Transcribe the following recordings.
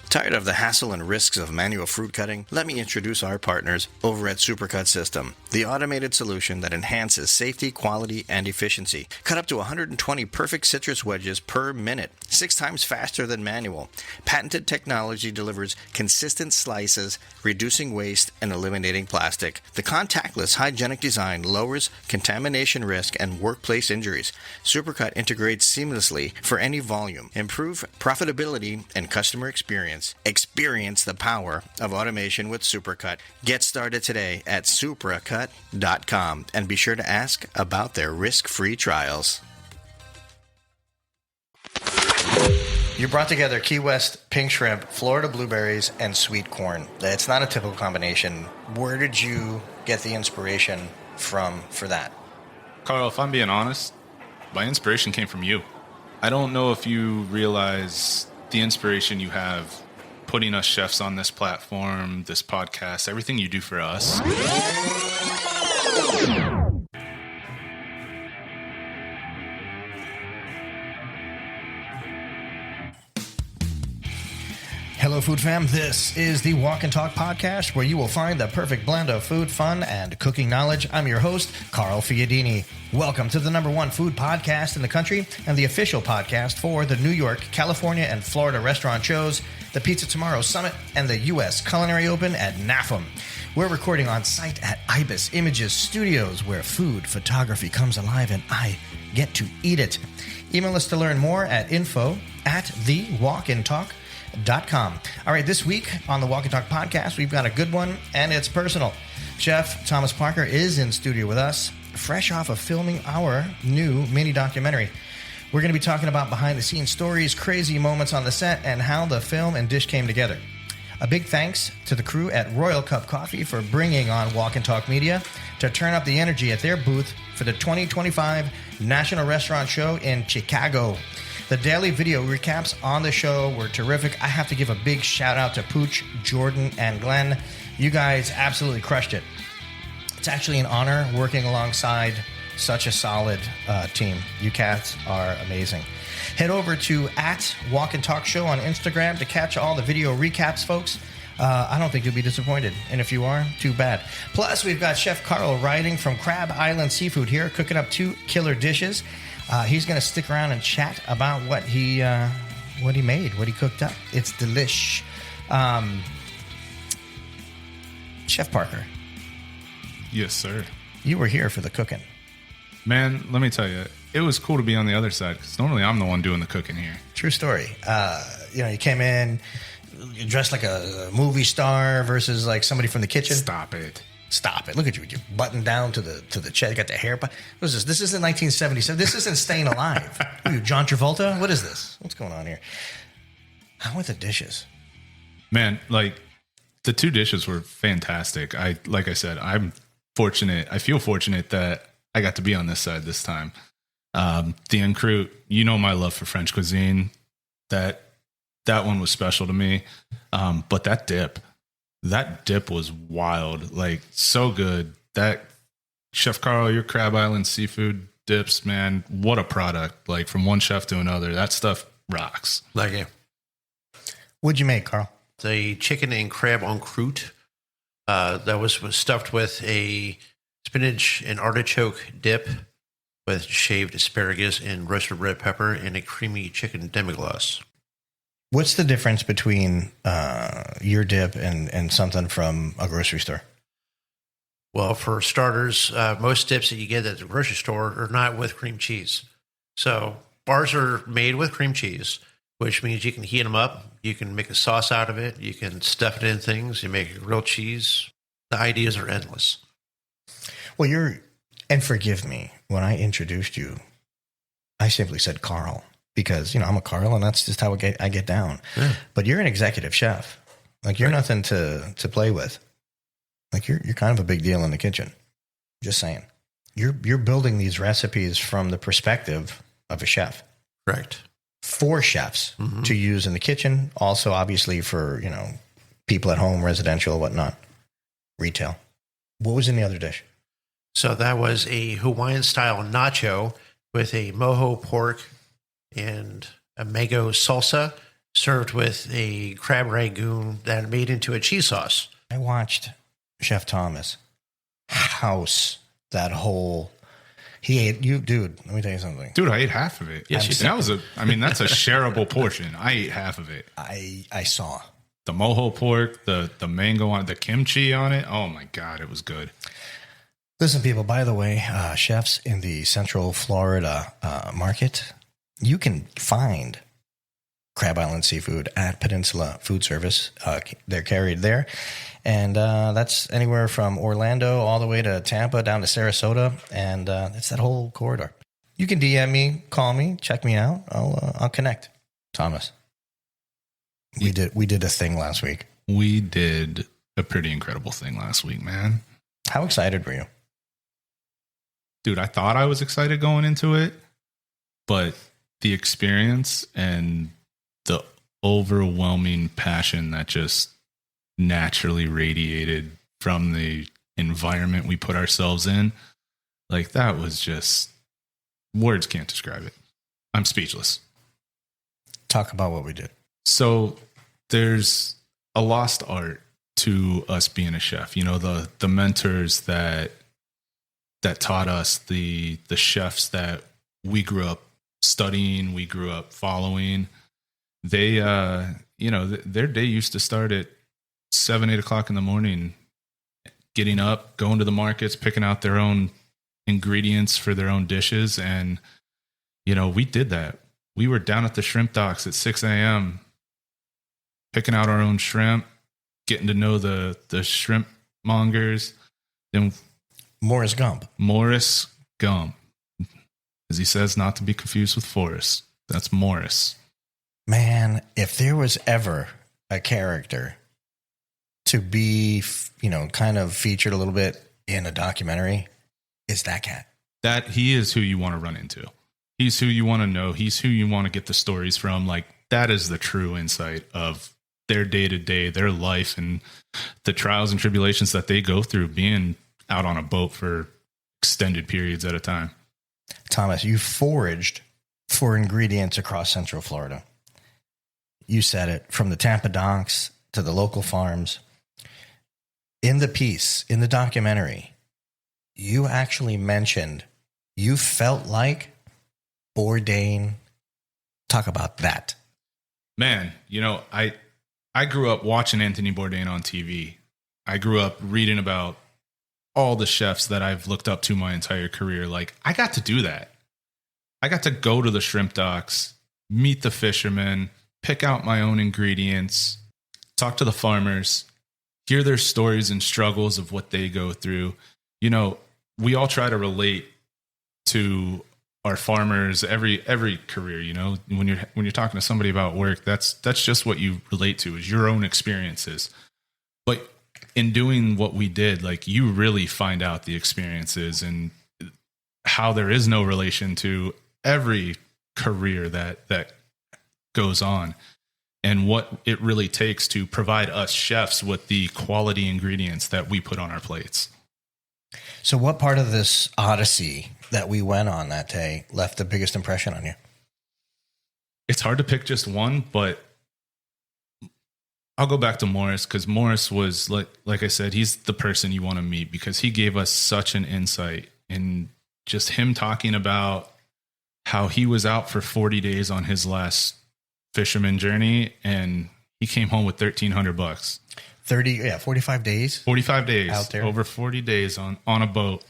Tired of the hassle and risks of manual fruit cutting? Let me introduce our partners over at Supercut System, the automated solution that enhances safety, quality, and efficiency. Cut up to 120 perfect citrus wedges per minute, 6 times faster than manual. Patented technology delivers consistent slices, reducing waste and eliminating plastic. The contactless hygienic design lowers contamination risk and workplace injuries. Supercut integrates seamlessly for any volume. Improve profitability and customer experience. Experience the power of automation with Supercut. Get started today at supracut.com and be sure to ask about their risk-free trials. You brought together Key West pink shrimp, Florida blueberries, and sweet corn. It's not a typical combination. Where did you get the inspiration from for that? Carl, if I'm being honest, my inspiration came from you. I don't know if you realize the inspiration you have putting us chefs on this platform, this podcast, everything you do for us. Hello, Food Fam. This is the Walk and Talk podcast, where you will find the perfect blend of food, fun, and cooking knowledge. I'm your host, Carl Fiadini. Welcome to the #1 food podcast in the country and the official podcast for the New York, California, and Florida restaurant shows, the Pizza Tomorrow Summit, and the U.S. Culinary Open at NAFM. We're recording on site at Ibis Images Studios, where food photography comes alive and I get to eat it. Email us to learn more at info@thewalkandtalk.com. All right, this week on the Walk and Talk podcast, we've got a good one, and it's personal. Chef Thomas Parker is in studio with us, fresh off of filming our new mini documentary. We're going to be talking about behind-the-scenes stories, crazy moments on the set, and how the film and dish came together. A big thanks to the crew at Royal Cup Coffee for bringing on Walk and Talk Media to turn up the energy at their booth for the 2025 National Restaurant Show in Chicago. The daily video recaps on the show were terrific. I have to give a big shout out to Pooch, Jordan, and Glenn. You guys absolutely crushed it. It's actually an honor working alongside such a solid team. You cats are amazing. Head over to @Walk and Talk Show on Instagram to catch all the video recaps, folks. I don't think you'll be disappointed. And if you are, too bad. Plus, we've got Chef Carl Riding from Crab Island Seafood here, cooking up 2 killer dishes. He's going to stick around and chat about what he made, what he cooked up. It's delish. Chef Parker. Yes, sir. You were here for the cooking. Man, let me tell you, it was cool to be on the other side because normally I'm the one doing the cooking here. True story. You came in dressed like a movie star versus like somebody from the kitchen. Stop it. Look at you. You're buttoned down to the chest. You got the hair. What is this? This isn't 1977. This isn't Staying Alive. Are you John Travolta? What is this? What's going on here? How were the dishes? Man, like the 2 dishes were fantastic. Like I said, I'm fortunate. I feel fortunate that I got to be on this side this time. The encroute, you know my love for French cuisine. That one was special to me. But that dip was wild. Like, so good. That Chef Carl, your Crab Island seafood dips, man, what a product. Like, from one chef to another, that stuff rocks. Thank you. What'd you make, Carl? The chicken and crab en croûte that was stuffed with a spinach and artichoke dip with shaved asparagus and roasted red pepper and a creamy chicken demi-glace. What's the difference between your dip and something from a grocery store? Well, for starters, most dips that you get at the grocery store are not with cream cheese. So ours are made with cream cheese, which means you can heat them up. You can make a sauce out of it. You can stuff it in things. You make grilled cheese. The ideas are endless. Well, and forgive me, when I introduced you, I simply said Carl because, I'm a Carl and that's just how I get down. Yeah. But you're an executive chef. Like, you're nothing to play with. Like, you're kind of a big deal in the kitchen. Just saying. You're building these recipes from the perspective of a chef. Correct. For chefs to use in the kitchen. Also, obviously, for, people at home, residential, whatnot, retail. What was in the other dish? So that was a Hawaiian-style nacho with a mojo pork and a mango salsa served with a crab rangoon that made into a cheese sauce. I watched Chef Thomas house that whole. He ate you, dude. Let me tell you something. Dude, I ate half of it. Yes, you did. That's a shareable portion. I ate half of it. I saw The mojo pork, the mango on it, the kimchi on it. Oh my God, it was good. Listen, people, by the way, chefs in the Central Florida market, you can find Crab Island Seafood at Peninsula Food Service. They're carried there. And that's anywhere from Orlando all the way to Tampa, down to Sarasota. And it's that whole corridor. You can DM me, call me, check me out. I'll connect. Thomas, we did a thing last week. We did a pretty incredible thing last week, man. How excited were you? Dude, I thought I was excited going into it, but the experience and the overwhelming passion that just naturally radiated from the environment we put ourselves in, like that was just, words can't describe it. I'm speechless. Talk about what we did. So there's a lost art to us being a chef. You know, the mentors that taught us, the chefs that we grew up studying, we grew up following, they, their day used to start at 7, 8 o'clock in the morning, getting up, going to the markets, picking out their own ingredients for their own dishes. And, we did that. We were down at the shrimp docks at 6 a.m., picking out our own shrimp, getting to know the shrimp mongers. Then Morris Gump. Morris Gump. As he says, not to be confused with Forrest. That's Morris. Man, if there was ever a character to be, kind of featured a little bit in a documentary, it's that cat. That he is who you want to run into. He's who you want to know. He's who you want to get the stories from. Like, that is the true insight of their day-to-day, their life, and the trials and tribulations that they go through being out on a boat for extended periods at a time. Thomas, you foraged for ingredients across Central Florida. You said it, from the Tampa docks to the local farms. In the piece, in the documentary, you actually mentioned you felt like Bourdain. Talk about that. Man, I grew up watching Anthony Bourdain on TV. I grew up reading about all the chefs that I've looked up to my entire career. Like, I got to do that. I got to go to the shrimp docks, meet the fishermen, pick out my own ingredients, talk to the farmers, hear their stories and struggles of what they go through. We all try to relate to our farmers every career. When you're talking to somebody about work, that's just what you relate to, is your own experiences. But in doing what we did, like, you really find out the experiences and how there is no relation to every career that goes on, and what it really takes to provide us chefs with the quality ingredients that we put on our plates. So what part of this odyssey that we went on that day left the biggest impression on you? It's hard to pick just one, but I'll go back to Morris, because Morris was, like I said, he's the person you want to meet, because he gave us such an insight. And just him talking about how he was out for 40 days on his last fisherman journey, and he came home with $1,300. 45 days. 45 days out there, over 40 days on a boat,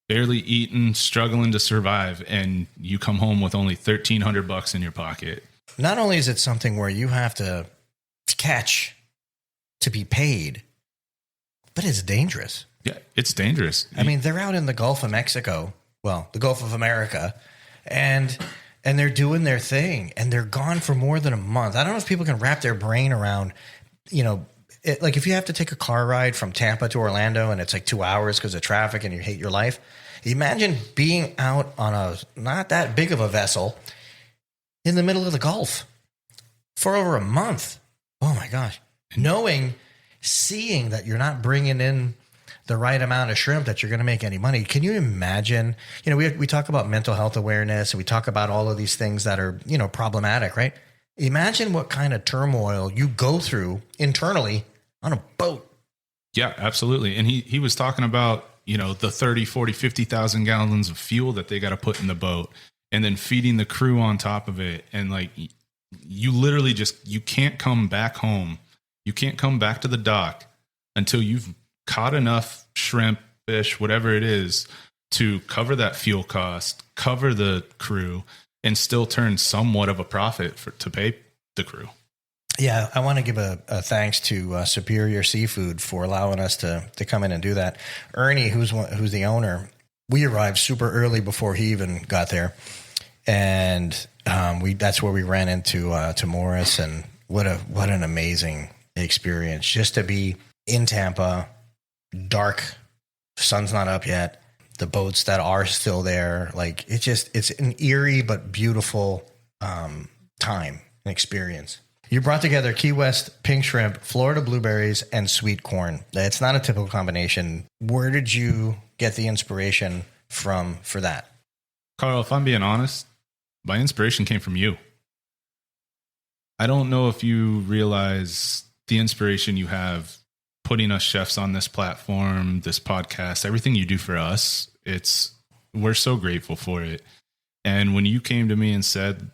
barely eating, struggling to survive, and you come home with only $1,300 in your pocket. Not only is it something where you have to catch to be paid, but it's dangerous. Yeah, it's dangerous. I mean, they're out in the Gulf of Mexico, well, the Gulf of America, and they're doing their thing, and they're gone for more than a month. I don't know if people can wrap their brain around, like, if you have to take a car ride from Tampa to Orlando and it's like 2 hours because of traffic and you hate your life. Imagine being out on a not that big of a vessel in the middle of the Gulf for over a month. Oh my gosh. Seeing that you're not bringing in the right amount of shrimp that you're going to make any money. Can you imagine? We talk about mental health awareness, and we talk about all of these things that are, problematic, right? Imagine what kind of turmoil you go through internally on a boat. Yeah, absolutely. And he was talking about, the 30, 40, 50,000 gallons of fuel that they got to put in the boat and then feeding the crew on top of it. And like, you literally you can't come back home. You can't come back to the dock until you've caught enough shrimp, fish, whatever it is, to cover that fuel cost, cover the crew, and still turn somewhat of a profit to pay the crew. Yeah, I want to give a thanks to Superior Seafood for allowing us to come in and do that. Ernie, who's the owner, we arrived super early before he even got there, and that's where we ran into to Morris, and what an amazing experience just to be in Tampa, dark, sun's not up yet. The boats that are still there, like it's an eerie but beautiful time and experience. You brought together Key West pink shrimp, Florida blueberries, and sweet corn. It's not a typical combination. Where did you get the inspiration from for that? Carl, if I'm being honest, my inspiration came from you. I don't know if you realize the inspiration you have putting us chefs on this platform, this podcast, everything you do for us. We're so grateful for it. And when you came to me and said,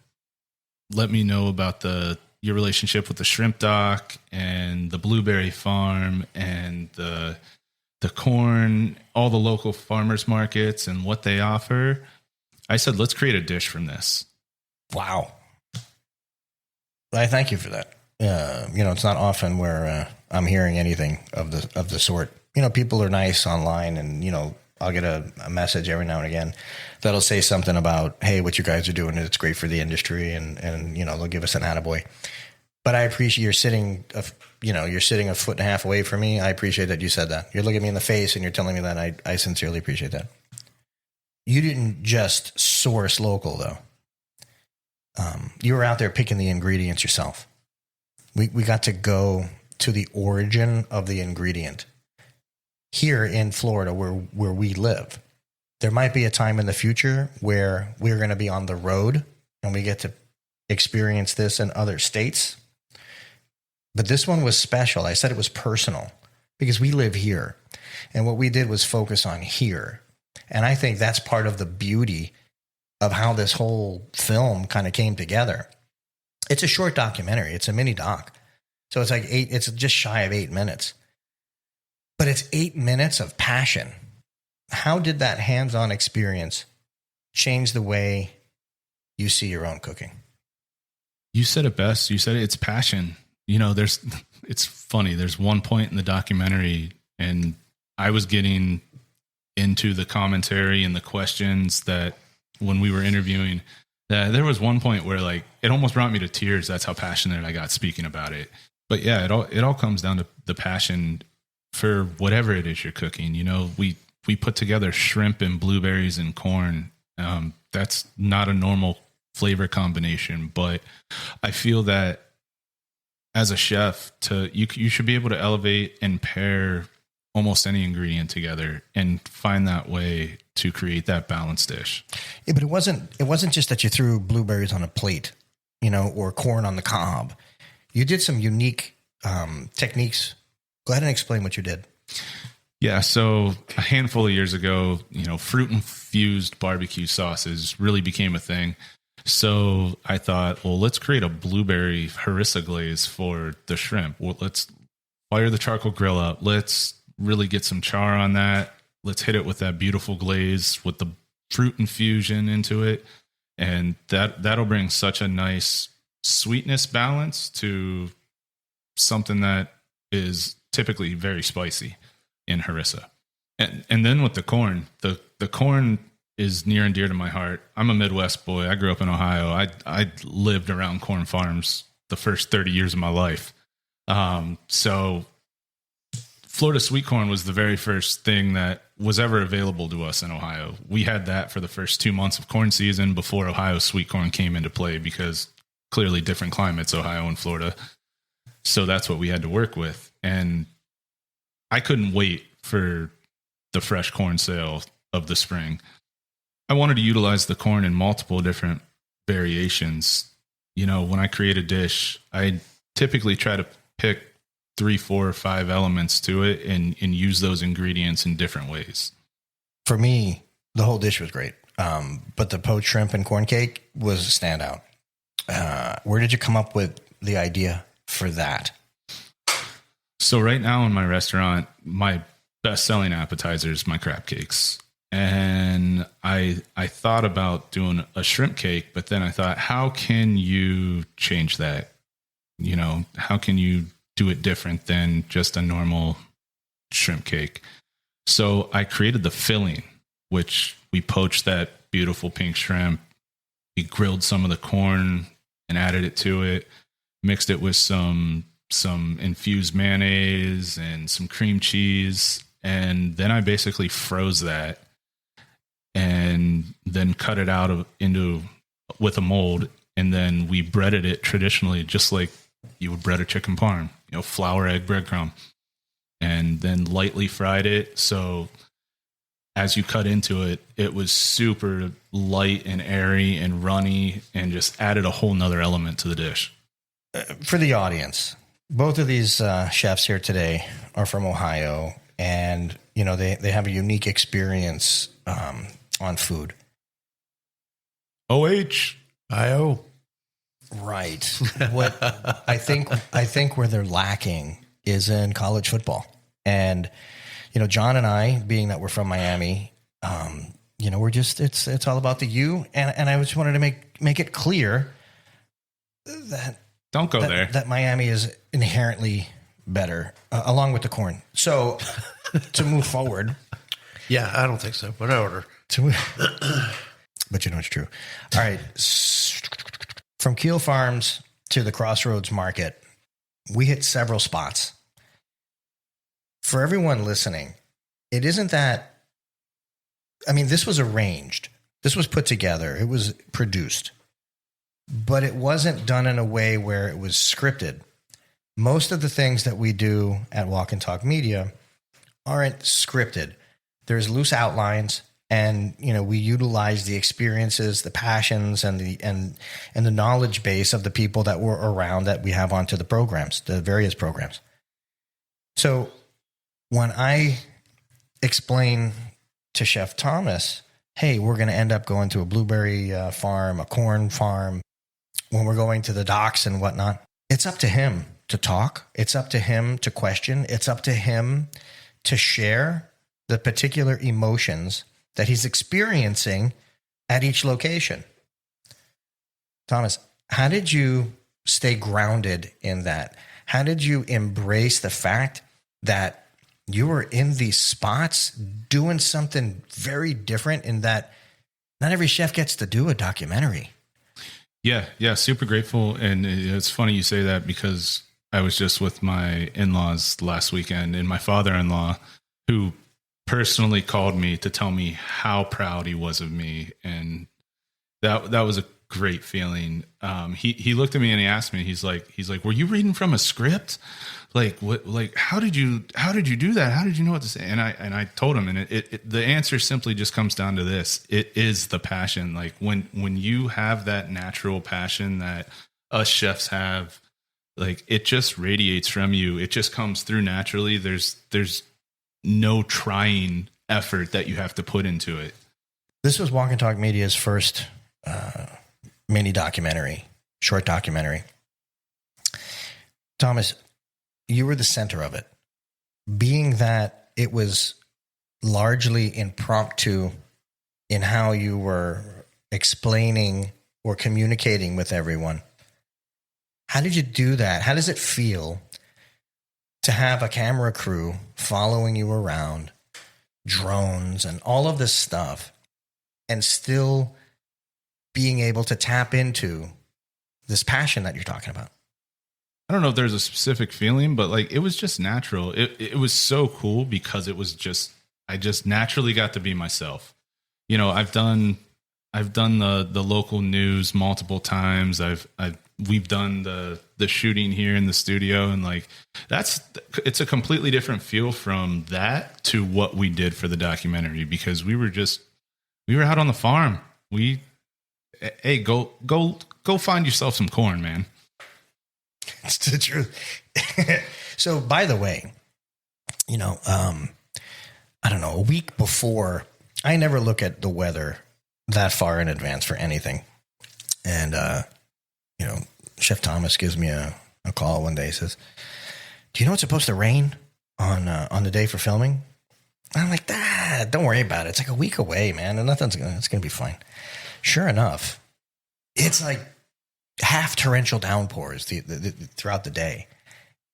let me know about your relationship with the shrimp dock and the blueberry farm and the corn, all the local farmers markets and what they offer, I said, let's create a dish from this. Wow. I thank you for that. It's not often where I'm hearing anything of the sort. People are nice online, and I'll get a message every now and again that'll say something about, hey, what you guys are doing, it's great for the industry, and they'll give us an attaboy. But I appreciate you're sitting a foot and a half away from me. I appreciate that you said that. You're looking me in the face and you're telling me that. I sincerely appreciate that. You didn't just source local, though. You were out there picking the ingredients yourself. We got to go to the origin of the ingredient here in Florida where we live. There might be a time in the future where we're going to be on the road and we get to experience this in other states. But this one was special. I said it was personal because we live here. And what we did was focus on here. And I think that's part of the beauty of how this whole film kind of came together. It's a short documentary. It's a mini doc. So it's just shy of 8 minutes. But it's 8 minutes of passion. How did that hands-on experience change the way you see your own cooking? You said it best. You said it's passion. It's funny. There's one point in the documentary, and I was getting into the commentary and the questions that when we were interviewing, that there was one point where like it almost brought me to tears. That's how passionate I got speaking about it. But yeah, it all comes down to the passion for whatever it is you're cooking. We put together shrimp and blueberries and corn. That's not a normal flavor combination, but I feel that as a chef, you should be able to elevate and pair almost any ingredient together and find that way to create that balanced dish. Yeah, but it wasn't just that you threw blueberries on a plate, or corn on the cob. You did some unique techniques. Go ahead and explain what you did. Yeah, so a handful of years ago, fruit-infused barbecue sauces really became a thing. So I thought, well, let's create a blueberry harissa glaze for the shrimp. Well, let's fire the charcoal grill up. Let's really get some char on that. Let's hit it with that beautiful glaze with the fruit infusion into it. And that'll bring such a nice sweetness balance to something that is typically very spicy in harissa. And then with the corn, the corn is near and dear to my heart. I'm a Midwest boy. I grew up in Ohio. I lived around corn farms the first 30 years of my life. So Florida sweet corn was the very first thing that was ever available to us in Ohio. We had that for the first 2 months of corn season before Ohio sweet corn came into play, because clearly different climates, Ohio and Florida. So that's what we had to work with. And I couldn't wait for the fresh corn sale of the spring. I wanted to utilize the corn in multiple different variations when I create a dish, I typically try to pick 3, 4, or 5 elements to it and use those ingredients in different ways. For me, the whole dish was great. But the poached shrimp and corn cake was a standout. Where did you come up with the idea for that? So right now in my restaurant, my best-selling appetizer is my crab cakes. And I thought about doing a shrimp cake, but then I thought, how can you change that? How can you do it different than just a normal shrimp cake? So I created the filling, which we poached that beautiful pink shrimp. We grilled some of the corn and added it to it, mixed it with some infused mayonnaise and some cream cheese. And then I basically froze that and then cut it out with a mold. And then we breaded it traditionally, just like you would bread a chicken parm, flour, egg, breadcrumb, and then lightly fried it. So as you cut into it, it was super light and airy and runny and just added a whole nother element to the dish. For the audience, both of these chefs here today are from Ohio, and they have a unique experience on food. OHIO. Right. What I think where they're lacking is in college football. And John and I, being that we're from Miami, we're just it's all about the U. And I just wanted to make it clear that don't go there. That Miami is inherently better, along with the corn. So to move forward. Yeah, I don't think so, but I order. But it's true. All right. From Keel Farms to the Crossroads Market, we hit several spots. For everyone listening, it isn't that, this was arranged. This was put together. It was produced. But it wasn't done in a way where it was scripted. Most of the things that we do at Walk and Talk Media aren't scripted. There's loose outlines, and we utilize the experiences, the passions, and the knowledge base of the people that were around that we have onto the programs, the various programs. So when I explain to Chef Thomas, hey, we're going to end up going to a blueberry farm, a corn farm, when we're going to the docks and whatnot, it's up to him to talk. It's up to him to question. It's up to him to share the particular emotions that he's experiencing at each location. Thomas, how did you stay grounded in that? How did you embrace the fact that you were in these spots doing something very different, in that not every chef gets to do a documentary? Yeah, super grateful. And it's funny you say that, because I was just with my in-laws last weekend, and my father-in-law, who personally called me to tell me how proud he was of me. And that was a great feeling. He looked at me and he asked me, he's like, were you reading from a script? How did you do that? How did you know what to say? And I told him, and the answer simply just comes down to this. It is the passion. Like when you have that natural passion that us chefs have, like it just radiates from you. It just comes through naturally. There's no trying effort that you have to put into it. This was Walk and Talk Media's first mini documentary, short documentary. Thomas, you were the center of it. Being that it was largely impromptu in how you were explaining or communicating with everyone, how did you do that? How does it feel to have a camera crew following you around, drones and all of this stuff, and still being able to tap into this passion that you're talking about? I don't know if there's a specific feeling, but like it was just natural. It was so cool because I just naturally got to be myself. I've done the local news multiple times. We've done the shooting here in the studio, and like it's a completely different feel from that to what we did for the documentary, because we were out on the farm. hey, go find yourself some corn, man. It's the truth. So, by the way, I don't know, a week before, I never look at the weather that far in advance for anything. And, Chef Thomas gives me a call one day. He says, do you know it's supposed to rain on the day for filming? And I'm like, don't worry about it. It's like a week away, man. And it's going to be fine. Sure enough, it's like half torrential downpours throughout the day.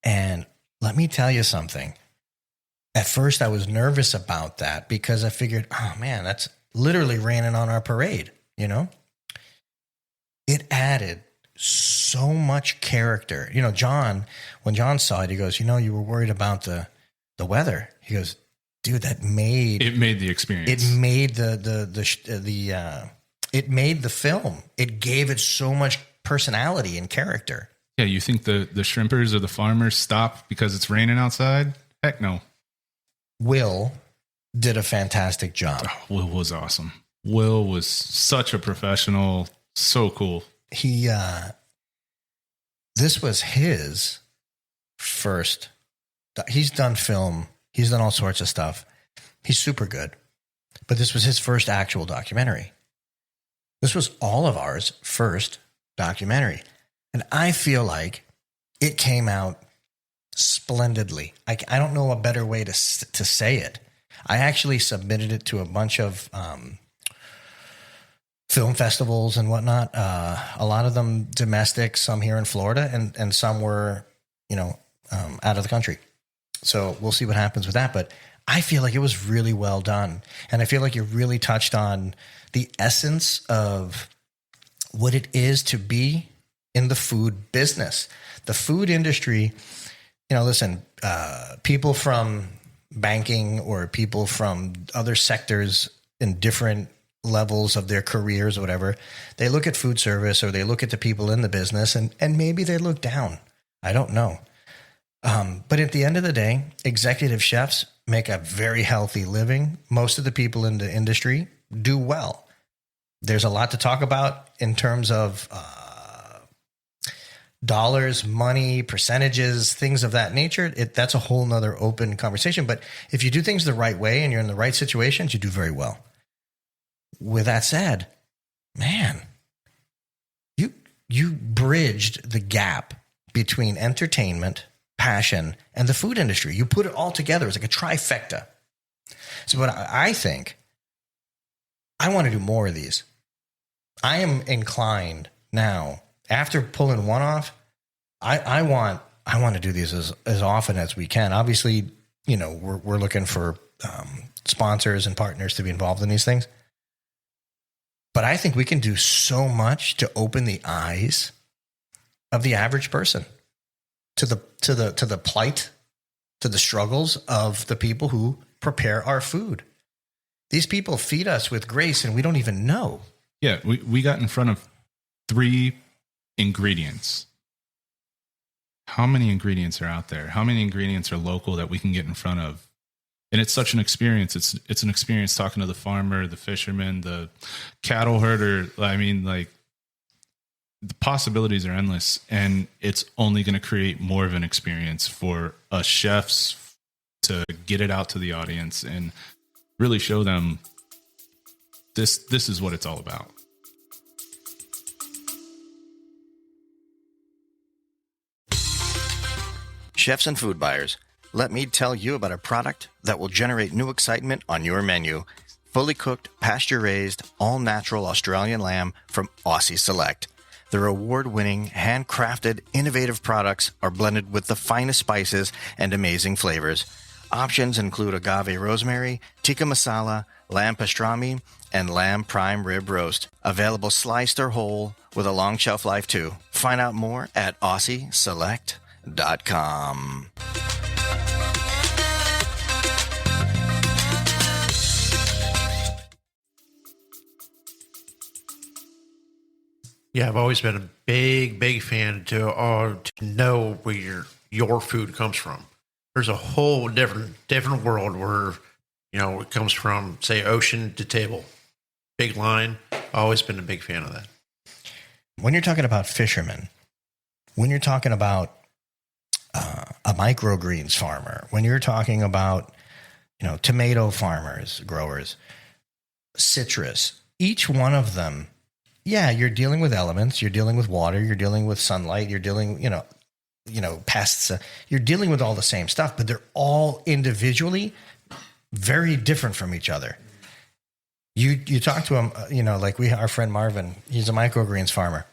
And let me tell you something. At first, I was nervous about that because I figured, oh man, that's literally raining on our parade, It added so much character. John, when John saw it, he goes, you were worried about the weather. He goes, dude, it made the experience. It made it made the film. It gave it so much personality and character. Yeah, you think the shrimpers or the farmers stop because it's raining outside? Heck no. Will did a fantastic job. Oh, Will was awesome. Will was such a professional. So cool. This was his first. He's done film. He's done all sorts of stuff. He's super good. But this was his first actual documentary. This was all of ours first documentary. And I feel like it came out splendidly. I don't know a better way to say it. I actually submitted it to a bunch of film festivals and whatnot. A lot of them domestic, some here in Florida, and some were, out of the country. So we'll see what happens with that. But I feel like it was really well done. And I feel like you really touched on the essence of what it is to be in the food business. The food industry, listen, people from banking or people from other sectors in different levels of their careers or whatever, they look at food service or they look at the people in the business and maybe they look down. I don't know. But at the end of the day, executive chefs make a very healthy living. Most of the people in the industry do well. There's a lot to talk about in terms of dollars, money, percentages, things of that nature. That's a whole nother open conversation. But if you do things the right way and you're in the right situations, you do very well. With that said, man, you bridged the gap between entertainment, passion, and the food industry. You put it all together. It's like a trifecta. So what I think, I want to do more of these. I am inclined now, after pulling one off, I want to do these as often as we can. Obviously, we're looking for sponsors and partners to be involved in these things. But I think we can do so much to open the eyes of the average person to the plight, to the struggles of the people who prepare our food. These people feed us with grace and we don't even know. Yeah, we got in front of 3 ingredients. How many ingredients are out there? How many ingredients are local that we can get in front of? And it's such an experience. It's an experience talking to the farmer, the fisherman, the cattle herder. I mean, like, the possibilities are endless, and it's only going to create more of an experience for us chefs to get it out to the audience and really show them this is what it's all about. Chefs and food buyers, let me tell you about a product that will generate new excitement on your menu. Fully cooked, pasture-raised, all-natural Australian lamb from Aussie Select. Their award-winning, handcrafted, innovative products are blended with the finest spices and amazing flavors. Options include agave rosemary, tikka masala, lamb pastrami, and lamb prime rib roast. Available sliced or whole with a long shelf life too. Find out more at AussieSelect.com. Yeah, I've always been a big fan to know where your food comes from. There's a whole different world where, it comes from, say, ocean to table. Big line. Always been a big fan of that. when you're talking about fishermen, when you're talking about a microgreens farmer, when you're talking about, tomato farmers, growers, citrus, each one of them, yeah, you're dealing with elements, you're dealing with water, you're dealing with sunlight, you're dealing, pests, you're dealing with all the same stuff, but they're all individually very different from each other. You talk to him, like our friend Marvin, he's a microgreens farmer.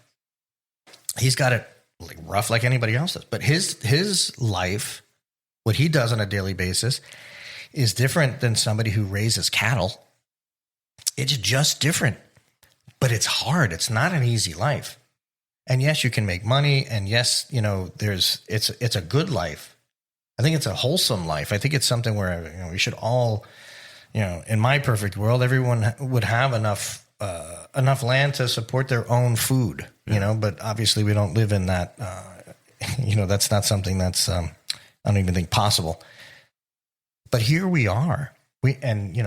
He's got it like rough like anybody else does, but his life, what he does on a daily basis, is different than somebody who raises cattle. It's just different, but it's hard. It's not an easy life. And yes, you can make money, and yes, it's a good life. I think it's a wholesome life. I think it's something where we should all, in my perfect world, everyone would have enough land to support their own food. But obviously we don't live in that. That's not something that's I don't even think possible. But here we are.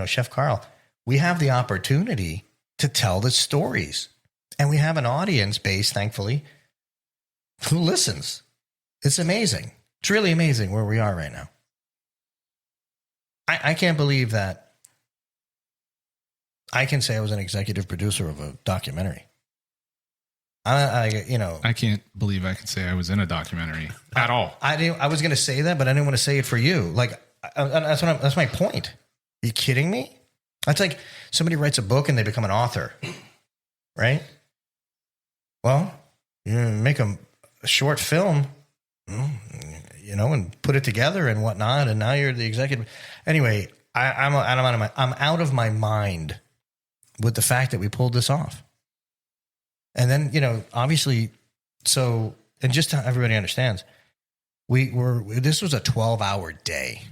Chef Carl, we have the opportunity to tell the stories, and we have an audience base, thankfully, who listens. It's amazing. It's really amazing where we are right now. I can't believe that I can say I was an executive producer of a documentary. I can't believe I can say I was in a documentary at all. I was going to say that, but I didn't want to say it for you. Like, that's my point. Are you kidding me? That's like somebody writes a book and they become an author, right? Well, you make a short film, and put it together and whatnot, and now you're the executive. Anyway, I'm out of my mind with the fact that we pulled this off. And then, obviously, so, and just so everybody understands, this was a 12-hour day.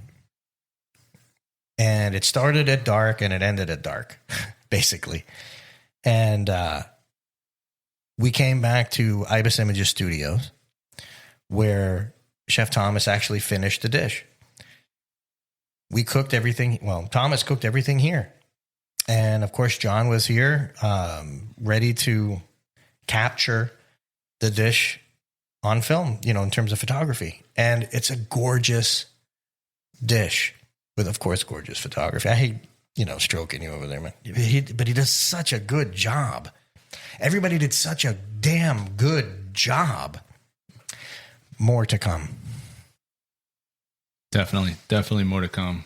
And it started at dark and it ended at dark, basically. And we came back to Ibis Images Studios, where Chef Thomas actually finished the dish. We cooked everything. Well, Thomas cooked everything here. And of course, John was here, ready to capture the dish on film, in terms of photography. And it's a gorgeous dish with, of course, gorgeous photography. I hate, stroking you over there, man. But he does such a good job. Everybody did such a damn good job. More to come. Definitely more to come.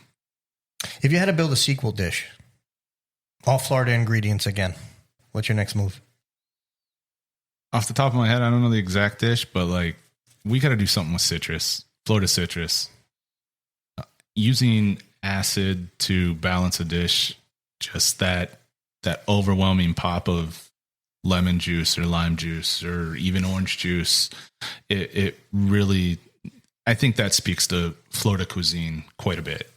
If you had to build a sequel dish, all Florida ingredients again, what's your next move? Off the top of my head, I don't know the exact dish, but we got to do something with citrus, Florida citrus. Using acid to balance a dish, just that overwhelming pop of lemon juice or lime juice or even orange juice. It really, I think that speaks to Florida cuisine quite a bit.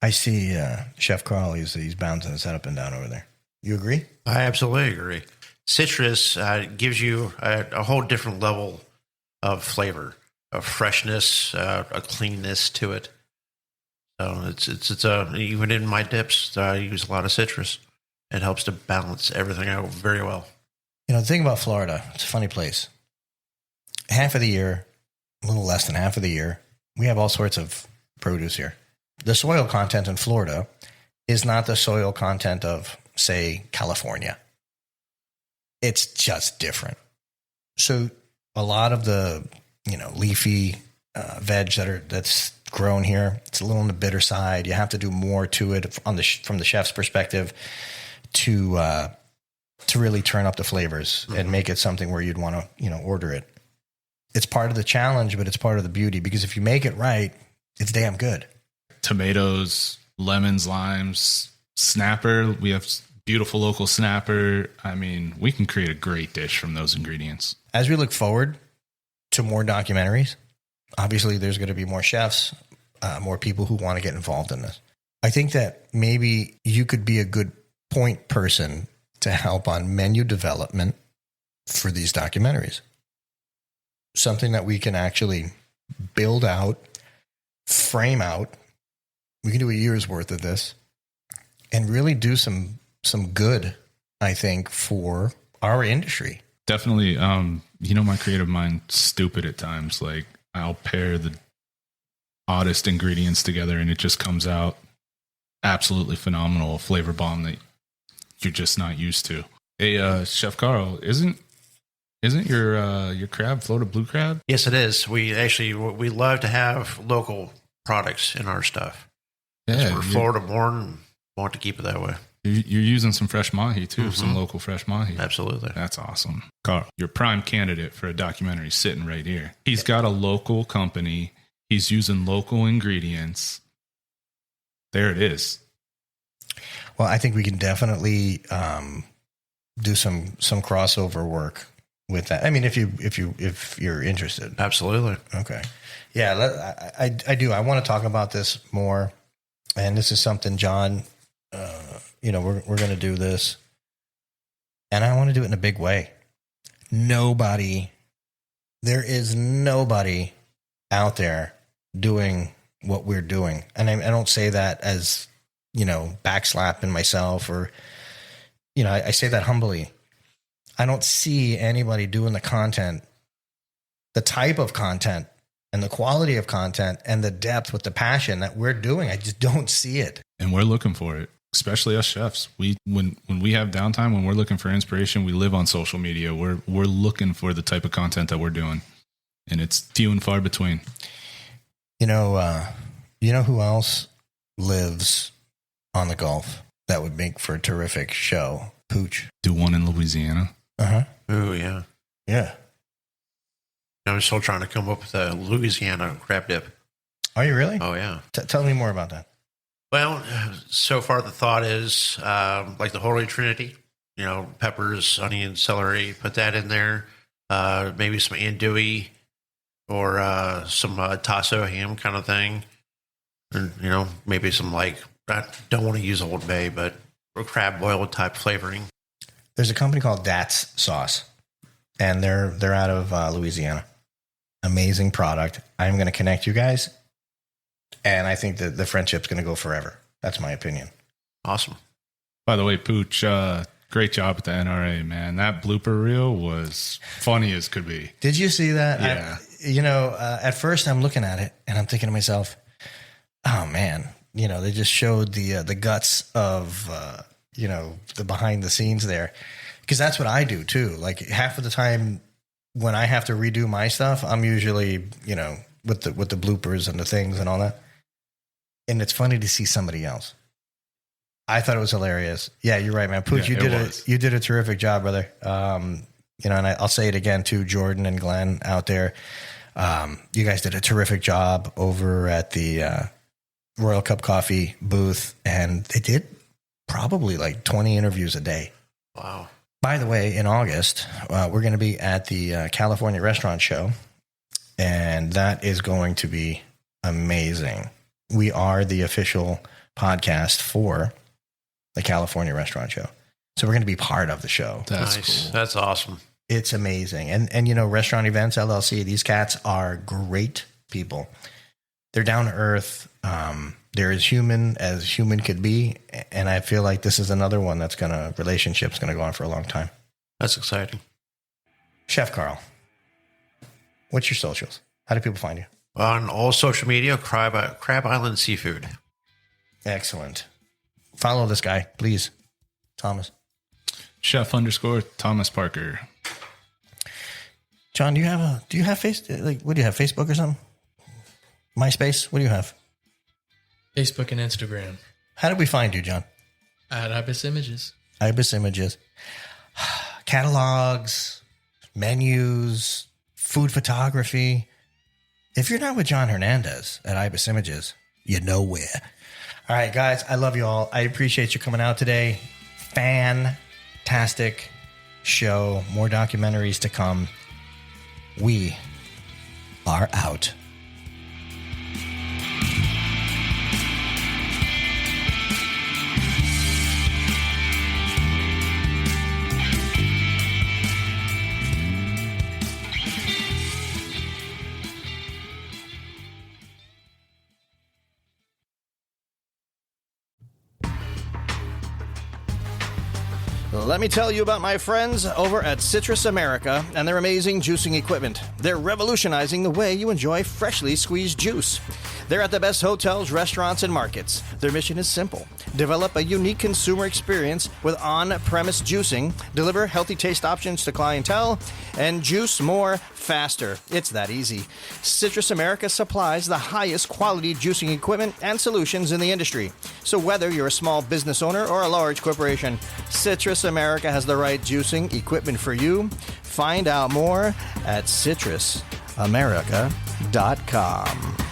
I see Chef Carl, he's bouncing his head up and down over there. You agree? I absolutely agree. Citrus gives you a whole different level of flavor, of freshness, a cleanness to it. So it's even in my dips, I use a lot of citrus. It helps to balance everything out very well. The thing about Florida, it's a funny place. Half of the year, a little less than half of the year, we have all sorts of produce here. The soil content in Florida is not the soil content of, say, California. It's just different. So a lot of the, leafy veg that's grown here, it's a little on the bitter side. You have to do more to it from the chef's perspective to really turn up the flavors and make it something where you'd want to, order it. It's part of the challenge, but it's part of the beauty, because if you make it right, it's damn good. Tomatoes, lemons, limes, snapper. We have beautiful local snapper. I mean, we can create a great dish from those ingredients. As we look forward to more documentaries, obviously there's going to be more chefs, more people who want to get involved in this. I think that maybe you could be a good point person to help on menu development for these documentaries. Something that we can actually build out, frame out. We can do a year's worth of this and really do some good, I think, for our industry. Definitely. My creative mind stupid at times. Like I'll pair the oddest ingredients together and it just comes out absolutely phenomenal flavor bomb that you're just not used to. Hey, Chef Carl, isn't your crab floated blue crab? Yes, it is. We love to have local products in our stuff. Yeah, we're Florida born and want to keep it that way. You're using some fresh mahi too, some local fresh mahi. Absolutely. That's awesome. Carl, your prime candidate for a documentary sitting right here. He's got a local company. He's using local ingredients. There it is. Well, I think we can definitely do some crossover work with that. I mean, if you're interested. Absolutely. Okay. Yeah, I do. I want to talk about this more. And this is something, John, we're going to do this. And I want to do it in a big way. There is nobody out there doing what we're doing. And I don't say that as, backslapping myself or, I say that humbly. I don't see anybody doing the content, the type of content and the quality of content and the depth with the passion that we're doing. I just don't see it. And we're looking for it, especially us chefs. When we have downtime, when we're looking for inspiration, we live on social media. We're looking for the type of content that we're doing. And it's few and far between. You know who else lives on the Gulf that would make for a terrific show? Pooch. Do one in Louisiana. Uh-huh. Oh, yeah. Yeah. I'm still trying to come up with a Louisiana crab dip. Are you really? Oh, yeah. Tell me more about that. Well, so far the thought is like the Holy Trinity, peppers, onion, celery, put that in there. Maybe some andouille or some tasso ham kind of thing. And, maybe some I don't want to use Old Bay, but crab boil type flavoring. There's a company called Dat's Sauce, and they're out of Louisiana. Amazing product. I'm going to connect you guys, and I think that the friendship's going to go forever. That's my opinion. Awesome. By the way, Pooch, great job at the NRA, man. That blooper reel was funny as could be. Did you see that? Yeah. At first I'm looking at it, and I'm thinking to myself, oh, man, they just showed the guts of, the behind the scenes there. Because that's what I do, too. Like, half of the time when I have to redo my stuff, I'm usually, with the bloopers and the things and all that. And it's funny to see somebody else. I thought it was hilarious. Yeah, you're right, man. Pooch, Yeah, you did a terrific job, brother. And I'll say it again to Jordan and Glenn out there. You guys did a terrific job over at the Royal Cup Coffee booth, and they did probably like 20 interviews a day. Wow. By the way, in August, we're going to be at the California Restaurant Show, and that is going to be amazing. We are the official podcast for the California Restaurant Show. So we're going to be part of the show. That's nice. cool. That's awesome. It's amazing. And Restaurant Events LLC, these cats are great people. They're down to earth. They're as human could be. And I feel like this is another one relationship's going to go on for a long time. That's exciting. Chef Carl, what's your socials? How do people find you? On all social media, Crab Island Seafood. Excellent. Follow this guy, please. Thomas. Chef _ Thomas Parker. John, do you have what do you have, Facebook or something? MySpace? What do you have? Facebook and Instagram. How did we find you, John? At Ibis Images. Ibis Images. Catalogs, menus, food photography. If you're not with John Hernandez at Ibis Images, you know where. All right, guys, I love you all. I appreciate you coming out today. Fantastic show. More documentaries to come. We are out. Let me tell you about my friends over at Citrus America and their amazing juicing equipment. They're revolutionizing the way you enjoy freshly squeezed juice. They're at the best hotels, restaurants, and markets. Their mission is simple. Develop a unique consumer experience with on-premise juicing, deliver healthy taste options to clientele, and juice more faster. It's that easy. Citrus America supplies the highest quality juicing equipment and solutions in the industry. So whether you're a small business owner or a large corporation, Citrus America has the right juicing equipment for you. Find out more at citrusamerica.com.